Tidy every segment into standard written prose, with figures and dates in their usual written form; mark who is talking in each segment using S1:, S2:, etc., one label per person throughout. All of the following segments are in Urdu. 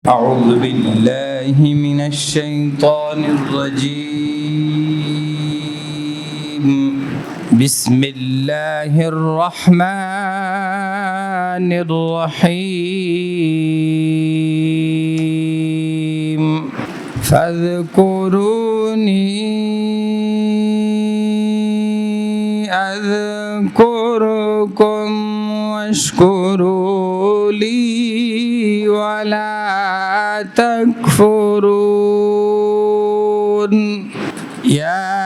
S1: أعوذ بالله من الشيطان الرجيم بسم الله الرحمن الرحيم فاذكروني أذكركم واشكروا لي ولا تكفرون يا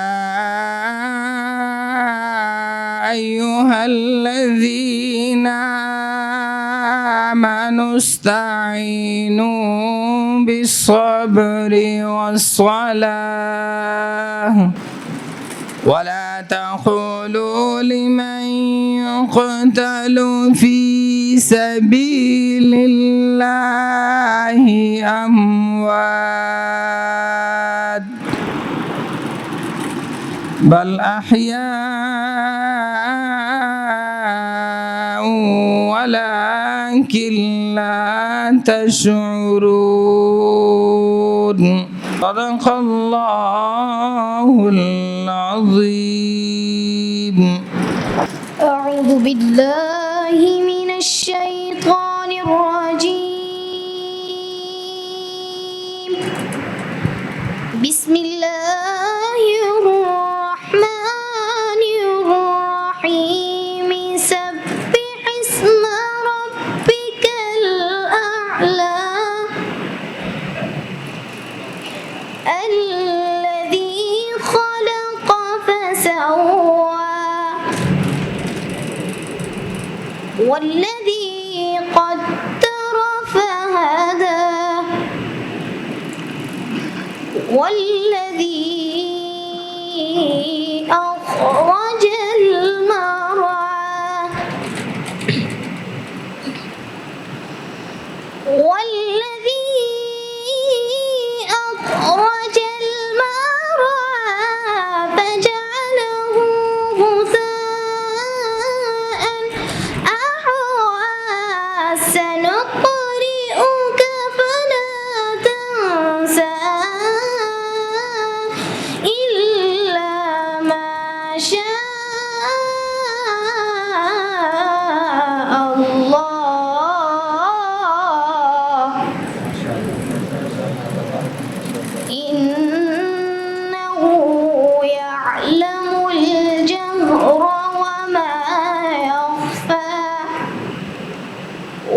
S1: أيها الذين آمنوا استعينوا بالصبر والصلاة ولا تقولوا لمن يقتل في سبيل الله أموات بل أحياء ولكن لا تشعرون صدق الله العظيم.
S2: أعوذ بالله من الشيطان الرجيم بسم الله الرحمن الرحيم سبح اسم ربك الأعلى الذي خلق فسوى والذي قدر فهدى والذي أخرج المرعى والذي أخرج المرعى فجعله غثاء أحوى سنقرئك فلا تنسى إلا ما شاء الله إنه يعلم الجهر وما يخفى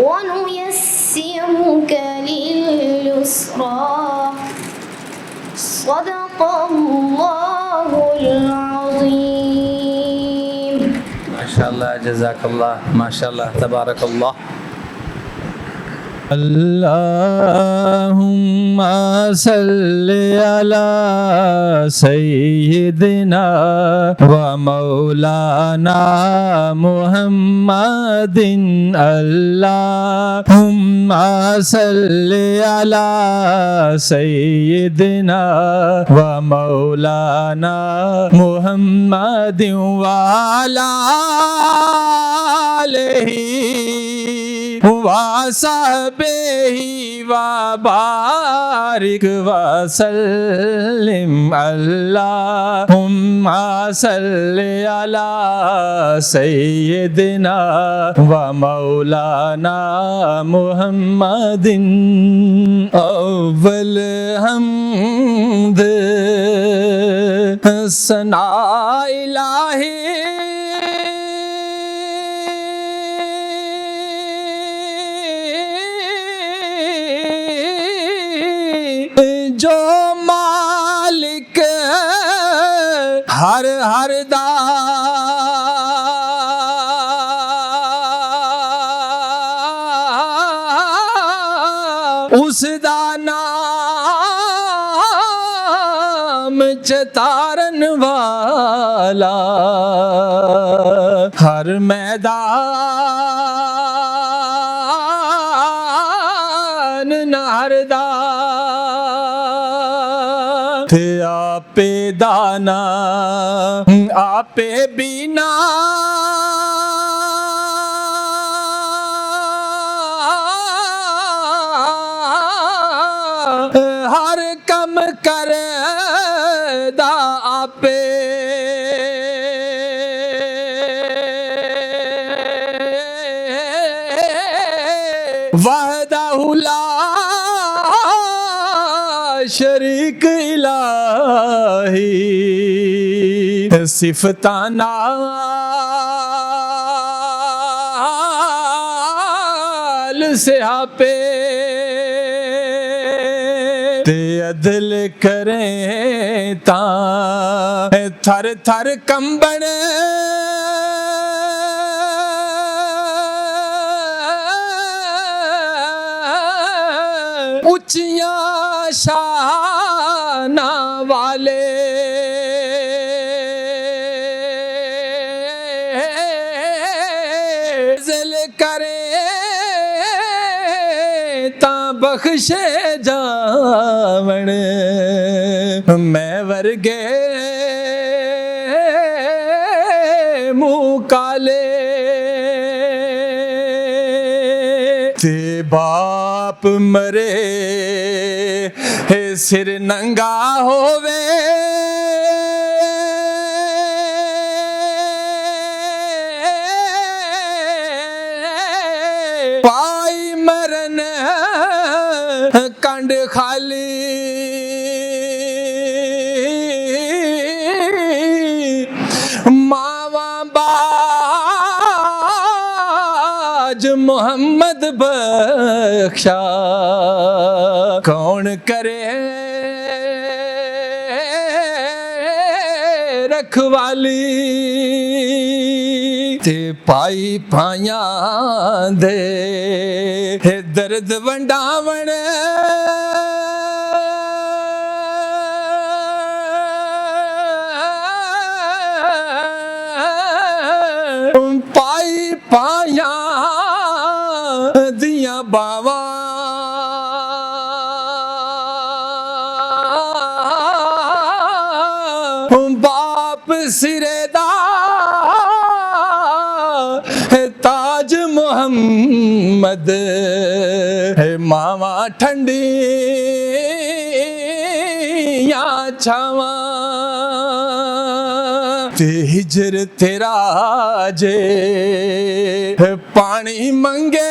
S2: ونيسرك لليسرى صدق الله العظيم.
S1: ما شاء الله جزاك الله ما شاء الله تبارك الله.
S3: اللهم صل على سيدنا ومولانا محمد اللهم صل على سيدنا ومولانا محمد وعلى آله وصحبه وبارك وسلم اللهم صل على سيدنا ومولانا محمد اول حمد ثناء الہی جو مالک ہر دا اس دا نام چتارن والا ہر میدان نہردا تھے آپ دانا آپ بینا پہ وحدہ لا شریک الہی صفتاں نال صحابے تے عدل کریں تاں تھر تھر کمبن اچیاں شاناں والے ذل کریں تاں بخشے جاون میں ورگے منہ کالے تے باپ مرے سر ننگا ہووے پائی مرن کنڈ خالی ماواں باج محمد بخشا کون کرے رکھوالی تے پائی پائیاں دے درد ونڈاون پائی پائیاں دیاں باواں باپ سرے دا تاج محمد ماواں ٹھنڈی یا چھاواں تے ہجر تیرا جے پانی منگے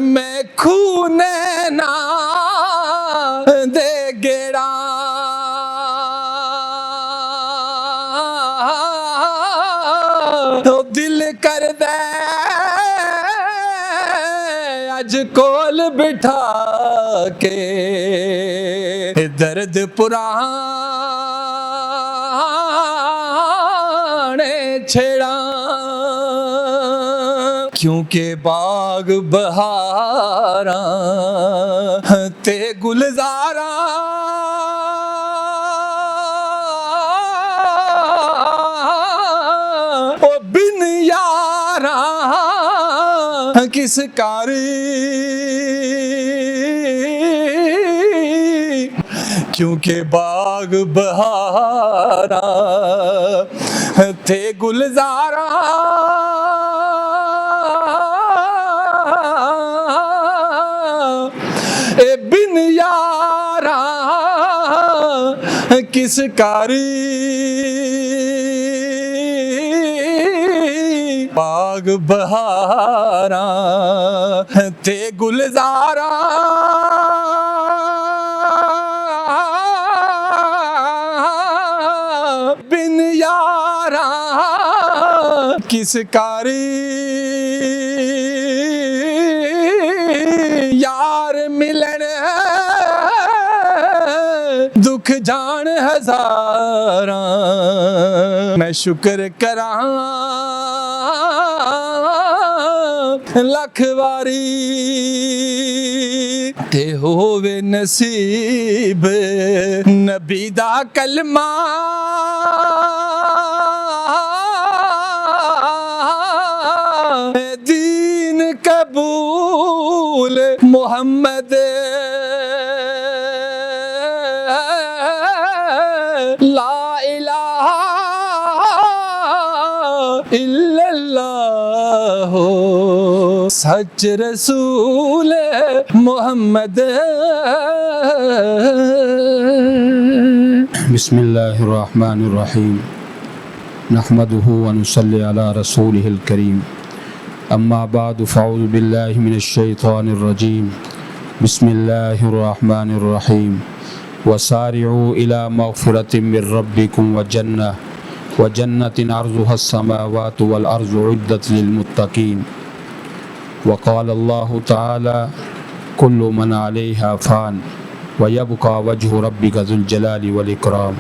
S3: میں خونینا دے گیڑا دل کر دے اج کول بٹھا کے درد پرانے چھیڑا کیونکہ باغ بہاراں تے گلزاراں او بن یاراں کس کاری کیونکہ باغ بہاراں تے گلزاراں اے بن یاراں کس کاری باغ بہاراں تے گلزاراں بن یاراں کس کاری یار ملن دکھ جان ہزاراں میں شکر کراں لکھ واری تے ہووے نصیب نبی دا کلمہ دین قبول محمد لا الہ الا اللہ سچ رسول محمد.
S4: بسم اللہ الرحمن الرحیم نحمده ونصلی علی رسولہ الکریم اما بعد فاعوذ باللہ من الشیطان الرجیم بسم اللہ الرحمن الرحیم وسارعوا الى مغفرة من ربکم وجنة عرضها السماوات والارض عدت للمتقین وقال اللہ تعالی كل من عليها فان ويبقى وجه ربك ذو الجلال والإكرام.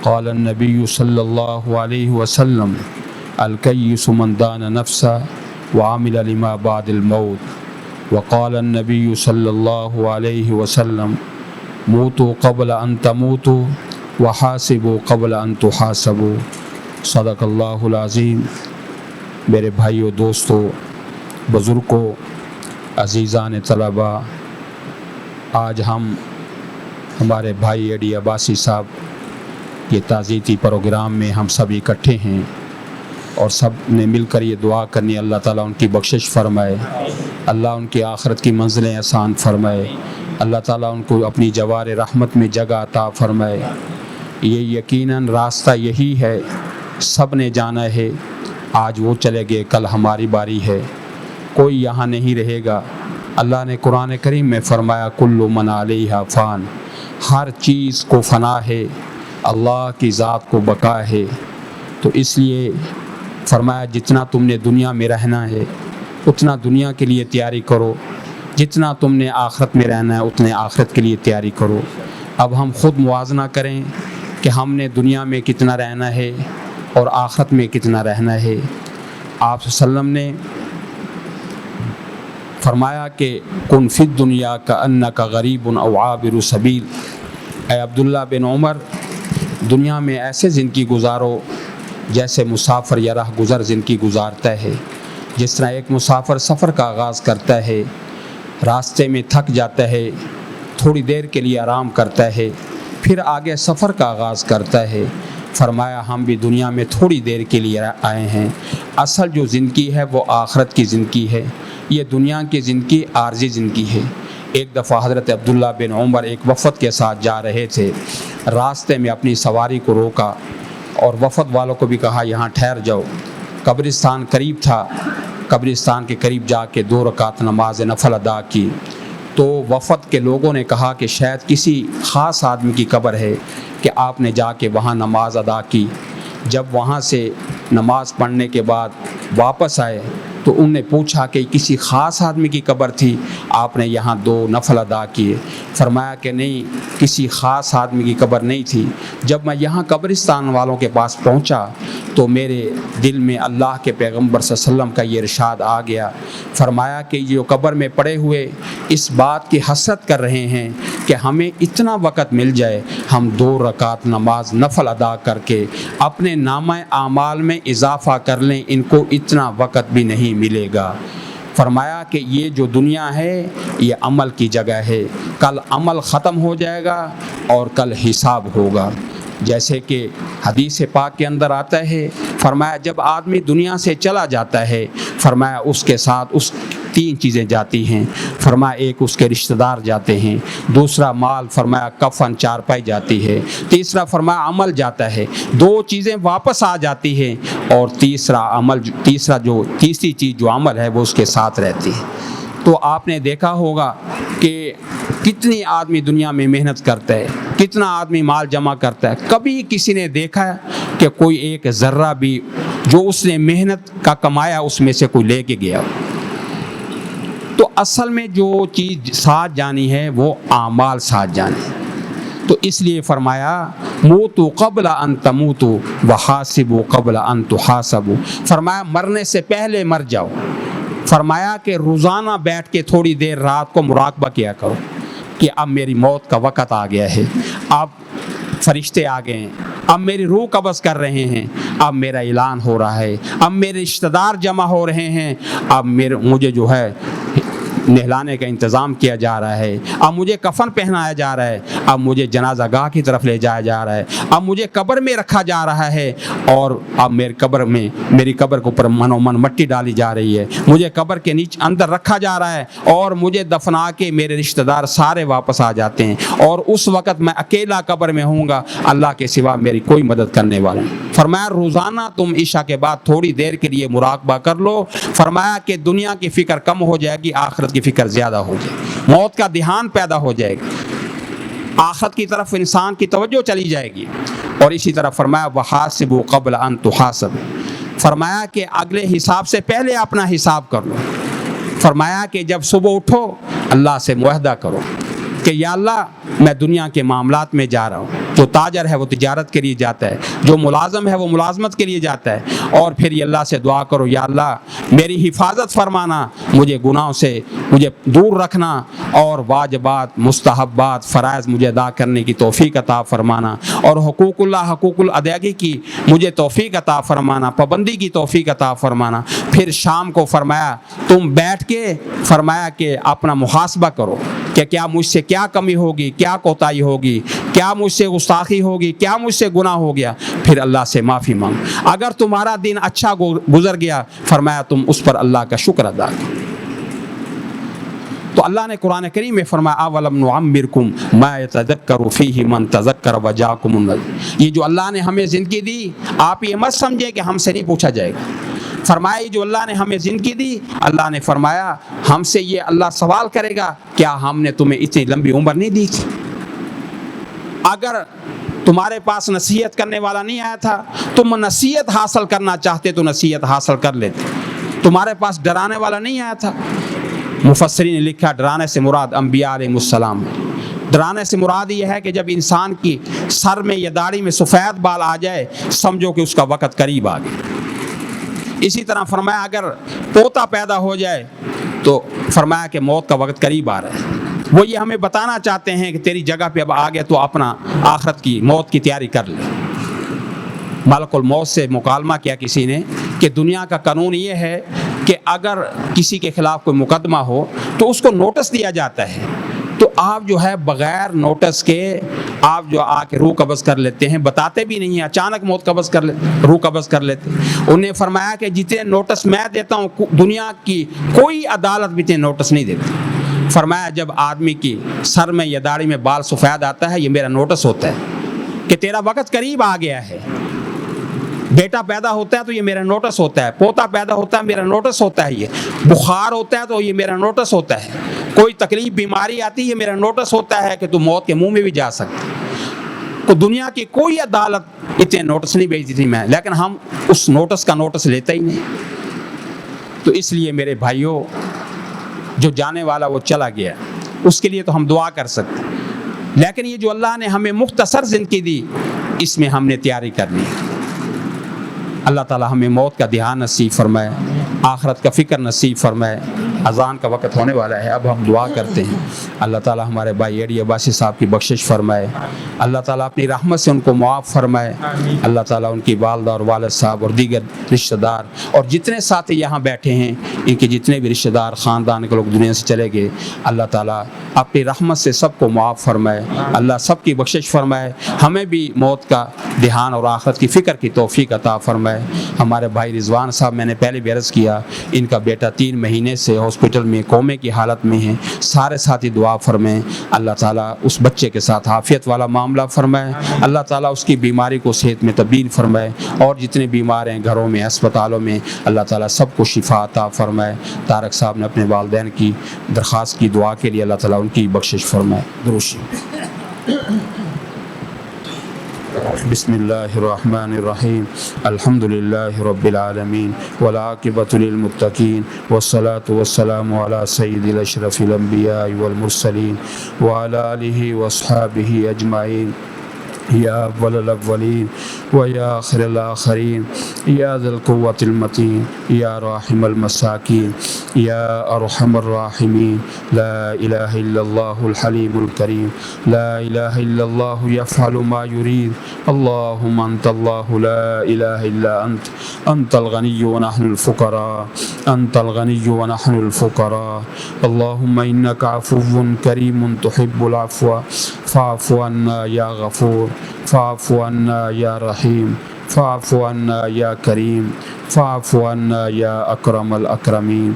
S4: قال النبي صلى الله عليه وسلم الكيس من دان نفسه وعمل لما بعد الموت. وقال النبي صلى الله عليه وسلم موتوا قبل أن تموتوا وحاسبوا قبل أن تحاسبوا. صدق اللہ العظیم. میرے بھائیو، دوستو، بزرگوں، عزیزان طلباء، آج ہم ہمارے بھائی اے ڈی عباسی صاحب یہ تعزیتی پروگرام میں ہم سب اکٹھے ہیں اور سب نے مل کر یہ دعا کرنی اللہ تعالیٰ ان کی بخشش فرمائے، اللہ ان کی آخرت کی منزلیں آسان فرمائے، اللہ تعالیٰ ان کو اپنی جوار رحمت میں جگہ عطا فرمائے. یہ یقیناً راستہ یہی ہے، سب نے جانا ہے. آج وہ چلے گئے، کل ہماری باری ہے، کوئی یہاں نہیں رہے گا. اللہ نے قرآن کریم میں فرمایا کل من علیہا فان، ہر چیز کو فنا ہے، اللہ کی ذات کو بقا ہے. تو اس لیے فرمایا جتنا تم نے دنیا میں رہنا ہے اتنا دنیا کے لیے تیاری کرو، جتنا تم نے آخرت میں رہنا ہے اتنے آخرت کے لیے تیاری کرو. اب ہم خود موازنہ کریں کہ ہم نے دنیا میں کتنا رہنا ہے اور آخرت میں کتنا رہنا ہے. آپ صلی اللہ علیہ وسلم نے فرمایا کہ کن فی الدنیا کأنک غریب او عابر سبیل. اے عبداللہ بن عمر، دنیا میں ایسے زندگی گزارو جیسے مسافر یا راہ گزر زندگی گزارتا ہے. جس طرح ایک مسافر سفر کا آغاز کرتا ہے، راستے میں تھک جاتا ہے، تھوڑی دیر کے لیے آرام کرتا ہے، پھر آگے سفر کا آغاز کرتا ہے. فرمایا ہم بھی دنیا میں تھوڑی دیر کے لیے آئے ہیں، اصل جو زندگی ہے وہ آخرت کی زندگی ہے. یہ دنیا کی زندگی عارضی زندگی ہے. ایک دفعہ حضرت عبداللہ بن عمر ایک وفد کے ساتھ جا رہے تھے، راستے میں اپنی سواری کو روکا اور وفد والوں کو بھی کہا یہاں ٹھہر جاؤ. قبرستان قریب تھا، قبرستان کے قریب جا کے 2 رکعت نماز نفل ادا کی. تو وفد کے لوگوں نے کہا کہ شاید کسی خاص آدمی کی قبر ہے کہ آپ نے جا کے وہاں نماز ادا کی. جب وہاں سے نماز پڑھنے کے بعد واپس آئے تو انہوں نے پوچھا کہ کسی خاص آدمی کی قبر تھی، آپ نے یہاں 2 نفل ادا کیے. فرمایا کہ نہیں، کسی خاص آدمی کی قبر نہیں تھی. جب میں یہاں قبرستان والوں کے پاس پہنچا تو میرے دل میں اللہ کے پیغمبر صلی اللہ علیہ وسلم کا یہ ارشاد آ گیا. فرمایا کہ جو قبر میں پڑے ہوئے اس بات کی حسرت کر رہے ہیں کہ ہمیں اتنا وقت مل جائے ہم 2 رکعت نماز نفل ادا کر کے اپنے نامہ اعمال میں اضافہ کر لیں، ان کو اتنا وقت بھی نہیں ملے گا. فرمایا کہ یہ جو دنیا ہے یہ عمل کی جگہ ہے، کل عمل ختم ہو جائے گا اور کل حساب ہوگا. جیسے کہ حدیث پاک کے اندر آتا ہے، فرمایا جب آدمی دنیا سے چلا جاتا ہے، فرمایا اس کے ساتھ اس 3 چیزیں جاتی ہیں. فرمایا ایک اس کے رشتہ دار جاتے ہیں، دوسرا مال، فرمایا کفن چارپائی جاتی ہے، تیسرا فرمایا عمل جاتا ہے. 2 چیزیں واپس آ جاتی ہیں اور تیسری چیز جو عمل ہے وہ اس کے ساتھ رہتی ہے. تو آپ نے دیکھا ہوگا کہ کتنی آدمی دنیا میں محنت کرتا ہے، کتنا آدمی مال جمع کرتا ہے. کبھی کسی نے دیکھا کہ کوئی ایک ذرہ بھی جو اس نے محنت کا کمایا اس میں سے کوئی لے کے گیا؟ تو اصل میں جو چیز ساتھ جانی ہے وہ اعمال ساتھ جانی ہے. تو اس لیے فرمایا موتوا قبل ان تموتوا وحاسبوا قبل ان تحاسبوا. فرمایا مرنے سے پہلے مر جاؤ. فرمایا کہ روزانہ بیٹھ کے تھوڑی دیر رات کو مراقبہ کیا کرو کہ اب میری موت کا وقت آ گیا ہے، اب فرشتے آ گئے ہیں، اب میری روح قبض کر رہے ہیں، اب میرا اعلان ہو رہا ہے، اب میرے رشتہ دار جمع ہو رہے ہیں، اب مجھے جو ہے نہلانے کا انتظام کیا جا رہا ہے، اب مجھے کفن پہنایا جا رہا ہے، اب مجھے جنازہ گاہ کی طرف لے جایا جا رہا ہے، اب مجھے قبر میں رکھا جا رہا ہے، اور اب میری قبر کے اوپر من و من مٹی ڈالی جا رہی ہے، مجھے قبر کے نیچے اندر رکھا جا رہا ہے، اور مجھے دفنا کے میرے رشتہ دار سارے واپس آ جاتے ہیں، اور اس وقت میں اکیلا قبر میں ہوں گا، اللہ کے سوا میری کوئی مدد کرنے والا نہیں۔ فرمایا روزانہ تم عشاء کے بعد تھوڑی دیر کے لیے مراقبہ کر لو، فرمایا کہ دنیا کی فکر کم ہو جائے گی، آخرت کی فکر زیادہ ہو جائے گی، موت کا دھیان پیدا ہو جائے گا، آخرت کی طرف انسان کی توجہ چلی جائے گی۔ اور اسی طرح فرمایا وحاسبوا قبل ان تحاسبوا، فرمایا کہ اگلے حساب سے پہلے اپنا حساب کر لو۔ فرمایا کہ جب صبح اٹھو اللہ سے معاہدہ کرو کہ یا اللہ میں دنیا کے معاملات میں جا رہا ہوں، جو تاجر ہے وہ تجارت کے لیے جاتا ہے، جو ملازم ہے وہ ملازمت کے لیے جاتا ہے، اور پھر یہ اللہ سے دعا کرو یا اللہ میری حفاظت فرمانا، مجھے گناہوں سے مجھے دور رکھنا، اور واجبات مستحبات فرائض مجھے ادا کرنے کی توفیق عطا فرمانا، اور حقوق اللہ حقوق الادائیگی کی مجھے توفیق عطا فرمانا، پابندی کی توفیق عطا فرمانا۔ پھر شام کو فرمایا تم بیٹھ کے فرمایا کہ اپنا محاسبہ کرو کہ کیا مجھ سے کیا کمی ہوگی، کیا کوتاہی ہوگی، کیا مجھ سے گستاخی ہوگی، کیا مجھ سے گناہ ہو گیا، پھر اللہ سے معافی مانگ۔ اگر تمہارا دن اچھا گزر گیا فرمایا تم اس پر اللہ کا شکر ادا کرو۔ تو اللہ نے قرآن کریم میں فرمایا اولم نعمرکم ما یتذکر فیہ من تذکر وجاکم النذیر، یہ جو اللہ نے ہمیں زندگی دی آپ یہ مت سمجھیں کہ ہم سے نہیں پوچھا جائے گا۔ فرمایا یہ جو اللہ نے ہمیں زندگی دی، اللہ نے فرمایا ہم سے یہ اللہ سوال کرے گا کیا ہم نے تمہیں اتنی لمبی عمر نہیں دی تھی؟ اگر تمہارے پاس نصیحت کرنے والا نہیں آیا تھا، تم نصیحت حاصل کرنا چاہتے تو نصیحت حاصل کر لیتے، تمہارے پاس ڈرانے والا نہیں آیا تھا۔ مفسرین نے لکھا ڈرانے سے مراد انبیاء علیہ السلام، ڈرانے سے مراد یہ ہے کہ جب انسان کی سر میں یا داڑھی میں سفید بال آ جائے سمجھو کہ اس کا وقت قریب آ گیا۔ اسی طرح فرمایا اگر پوتا پیدا ہو جائے تو فرمایا کہ موت کا وقت قریب آ رہا ہے۔ وہ یہ ہمیں بتانا چاہتے ہیں کہ تیری جگہ پہ اب آ گیا تو اپنا آخرت کی موت کی تیاری کر لے۔ ملک الموت سے مکالمہ کیا کسی نے کہ دنیا کا قانون یہ ہے کہ اگر کسی کے خلاف کوئی مقدمہ ہو تو اس کو نوٹس دیا جاتا ہے، تو آپ جو ہے بغیر نوٹس کے آپ جو آ کے روح قبض کر لیتے ہیں، بتاتے بھی نہیں ہیں، اچانک موت قبض کر لیتے، روح قبض کر لیتے۔ انہوں نے فرمایا کہ جتنے نوٹس میں دیتا ہوں دنیا کی کوئی عدالت بھی اتنے نوٹس نہیں دیتی۔ فرمایا جب آدمی کی سر میں یا داڑھی میں بال سفید آتا ہے یہ میرا نوٹس ہوتا ہے کہ تیرا وقت قریب آ گیا ہے۔ بیٹا پیدا ہوتا ہے تو یہ میرا نوٹس ہوتا ہے، پوتا پیدا ہوتا ہے میرا نوٹس ہوتا ہے، یہ بخار ہوتا ہے تو یہ میرا نوٹس ہوتا ہے، کوئی تکلیف بیماری آتی ہے یہ میرا نوٹس ہوتا ہے کہ تو موت کے منہ میں بھی جا سکتے۔ تو دنیا کی کوئی عدالت اتنے نوٹس نہیں بھیجتی تھی میں، لیکن ہم اس نوٹس کا نوٹس لیتا ہی نہیں۔ تو اس لیے میرے بھائیوں جو جانے والا وہ چلا گیا، اس کے لیے تو ہم دعا کر سکتے، لیکن یہ جو اللہ نے ہمیں مختصر زندگی دی اس میں ہم نے تیاری کرنی ہے۔ اللہ تعالی ہمیں موت کا دھیان نصیب فرمائے، آخرت کا فکر نصیب فرمائے۔ اذان کا وقت ہونے والا ہے، اب ہم دعا کرتے ہیں۔ اللہ تعالی ہمارے بھائی ایڈی عباسی صاحب کی بخشش فرمائے، اللہ تعالی اپنی رحمت سے ان کو معاف فرمائے، اللہ تعالی ان کی والدہ اور والد صاحب اور دیگر رشتہ دار اور جتنے ساتھی یہاں بیٹھے ہیں ان کے جتنے بھی رشتہ دار خاندان کے لوگ دنیا سے چلے گئے، اللہ تعالی اپنی رحمت سے سب کو معاف فرمائے، اللہ سب کی بخشش فرمائے، ہمیں بھی موت کا دھیان اور آخرت کی فکر کی توفیق عطا فرمائے۔ ہمارے بھائی رضوان صاحب میں نے پہلے بھی عرض کیا ان کا بیٹا 3 مہینے سے ہاسپٹل میں کومے کی حالت میں ہے، سارے ساتھی دعا فرمائیں اللہ تعالیٰ اس بچے کے ساتھ عافیت والا معاملہ فرمائے، اللہ تعالیٰ اس کی بیماری کو صحت میں تبدیل فرمائے، اور جتنے بیمار ہیں گھروں میں اسپتالوں میں اللہ تعالیٰ سب کو شفا عطا فرمائے۔ طارق صاحب نے اپنے والدین کی درخواست کی دعا کے لیے اللہ تعالیٰ ان کی بخشش فرمائے۔ دروشی بسم اللہ الرحمن الرحیم الحمد للہ رب العالمین والعاقبۃ للمتقین والصلاة والسلام علی سید الاشرف الانبیاء والمرسلین وعلی آلہ واصحابہ اجمعین۔ یا اول الاولین و یا آخر الآخرین یا ذا القوة المتین یا راحم المساکین یا ارحم الراحمین لا الہ الا اللہ الحلیم الکریم لا الہ الا اللہ یفعل ما یرید اللہم انت اللہ لا الہ الا انت الغنی ونحن الفقراء انت الغنی ونحن الفقراء اللہم انک عفو کریم تحب العفو فاعف عنا یا غفور فاعف عنا یا رحیم فاعف عنا یا کریم فاعف عنا یا اکرم الاکرمین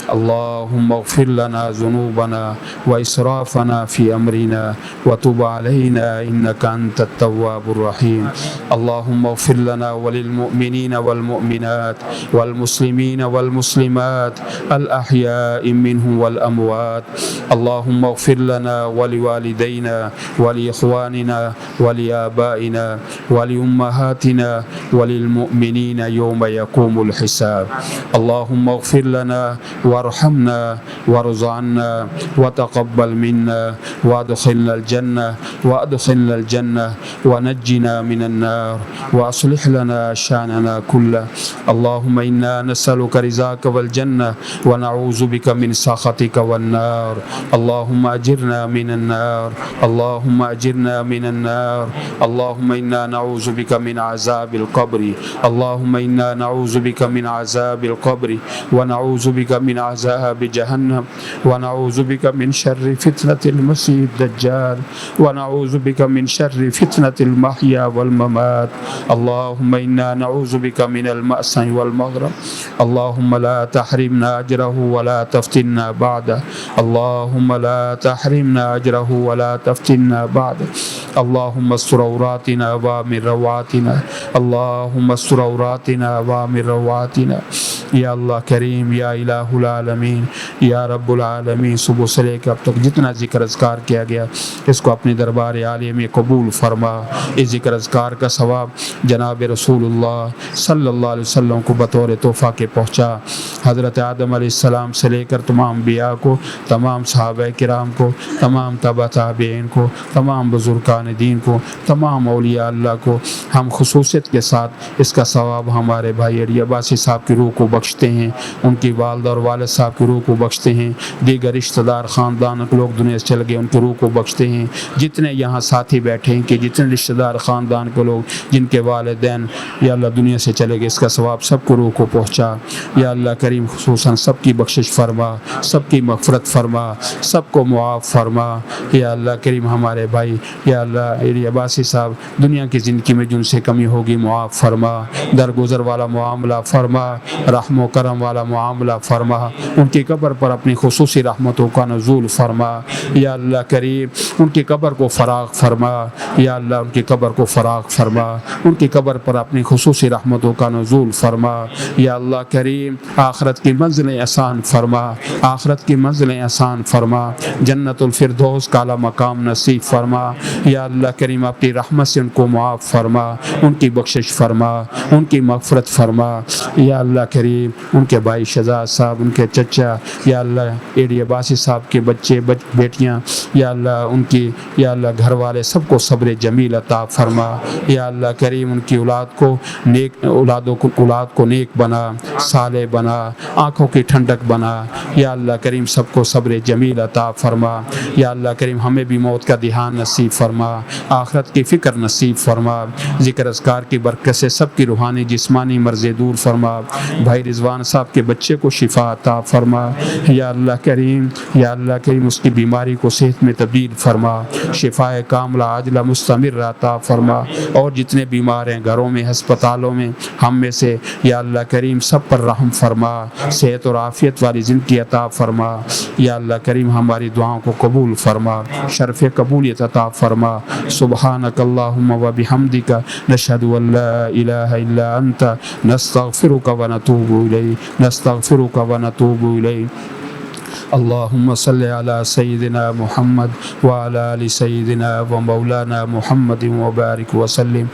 S4: اللهم اغفر لنا ذنوبنا وإسرافنا في أمرنا وتب علينا إنك أنت التواب الرحيم اللهم اغفر لنا وللمؤمنين والمؤمنات والمسلمين والمسلمات الأحياء منهم والأموات اللهم اغفر لنا ولوالدينا ولإخواننا ولآبائنا ولأمهاتنا وللمؤمنين يوم يقوم الحساب اللهم اغفر لنا وارحمنا وارض عنا وتقبل منا وادخلنا الجنة ونجنا من النار واصلح لنا شأننا كله اللهم إنا نسألك رضاك والجنة ونعوذ بك من سخطك والنار اللهم أجرنا من النار اللهم أجرنا من النار اللهم إنا نعوذ بك من عذاب القبر اللهم إنا نعوذ بك من عذاب القبر ونعوذ بك من عذاب جهنم ونعوذ بك من شر فتنة المسيح الدجال ونعوذ بك من شر فتنة المحيا والممات اللهم إنا نعوذ بك من المأسى والمغرب اللهم لا تحرمنا أجره ولا تفتنا بعده اللهم لا تحرمنا أجره ولا تفتنا بعده اللهم استر عوراتنا وامن رواتنا اللهم استر عوراتنا وامن رواتنا یا اللہ کریم یا الہ العالمین یا رب العالمین صبح سے لے کے اب تک جتنا ذکر اذکار کیا گیا اس کو اپنے دربار عالیہ میں قبول فرما اس ذکر اذکار کا ثواب جناب رسول اللہ صلی اللہ علیہ وسلم کو بطور تحفہ کے پہنچا حضرت آدم علیہ السلام سے لے کر تمام انبیاء کو تمام صحابہ کرام کو تمام تبع تابعین کو تمام بزرگان دین کو تمام اولیاء اللہ کو ہم خصوصیت کے ساتھ اس کا ثواب ہمارے بھائی علی عباسی صاحب کی روح کو بخشتے ہیں ان کی والدہ اور والد صاحب کی روح کو بخشتے ہیں دیگر رشتہ دار خاندان لوگ دنیا سے چل گئے ان کی روح کو بخشتے ہیں جتنے یہاں ساتھی بیٹھے ہیں کہ جتنے رشتہ دار خاندان کے لوگ جن کے والدین یا اللہ دنیا سے چلے گئے اس کا ثواب سب کو روح کو پہنچا یا اللہ کریم خصوصاً سب کی بخشش فرما سب کی مغفرت فرما سب کو معاف فرما یا اللہ کریم ہمارے بھائی یا اللہ علی عباسی صاحب دنیا کی زندگی میں جن سے کمی ہوگی معاف فرما درگزر والا معاملہ فرما رحم و کرم والا معاملہ فرما ان کی قبر پر اپنی خصوصی رحمتوں کا نزول فرما یا اللہ کریم ان کی قبر کو فراغ فرما یا اللہ ان کی قبر کو فراغ فرما ان کی قبر پر اپنی خصوصی رحمتوں کا نزول فرما یا اللہ کریم آخرت کی منزلیں آسان فرما آخرت کی منزلیں آسان فرما جنت الفردوس کا اعلیٰ مقام نصیب فرما یا اللہ کریم اپنی رحمت سے ان کو معاف فرما ان کی بخشش فرما ان کی مغفرت فرما یا اللہ کریم ان کے بھائی شہزاد صاحب ان کے چچا یا اللہ ایڈی عباسی صاحب کے بچے بیٹیاں یا اللہ ان کی یا اللہ گھر والے سب کو صبر جمیل عطا فرما یا اللہ کریم ان کی اولاد کو نیک بنا صالح بنا آنکھوں کی ٹھنڈک بنا یا اللہ کریم سب کو صبر جمیل عطا فرما یا اللہ کریم ہمیں بھی موت کا دھیان نصیب فرما آخرت کی فکر نصیب فرما ذکر اذکار کی برکت سے سب کی روحانی جسمانی مرضیں دور فرما بھائی رضوان صاحب کے بچے کو شفا عطا فرما یا اللہ کریم اس کی بیماری کو صحت میں تبدیل فرما شفا کاملہ عاجلہ مستمر عطا فرما اور جتنے بیمار ہیں گھروں میں ہسپتالوں میں ہم میں سے یا اللہ کریم سب پر رحم فرما صحت اور عافیت والی زندگی عطا فرما یا اللہ کریم ہماری دعاؤں کو قبول فرما شرف قبولیت عطا فرما سبحانک اللہم و بحمدک نشہد ان لا الہ الا انت نستغفرک و نتوب الیک اللهم صل على سيدنا محمد وعلى آل سيدنا ومولانا محمد وبارك وسلم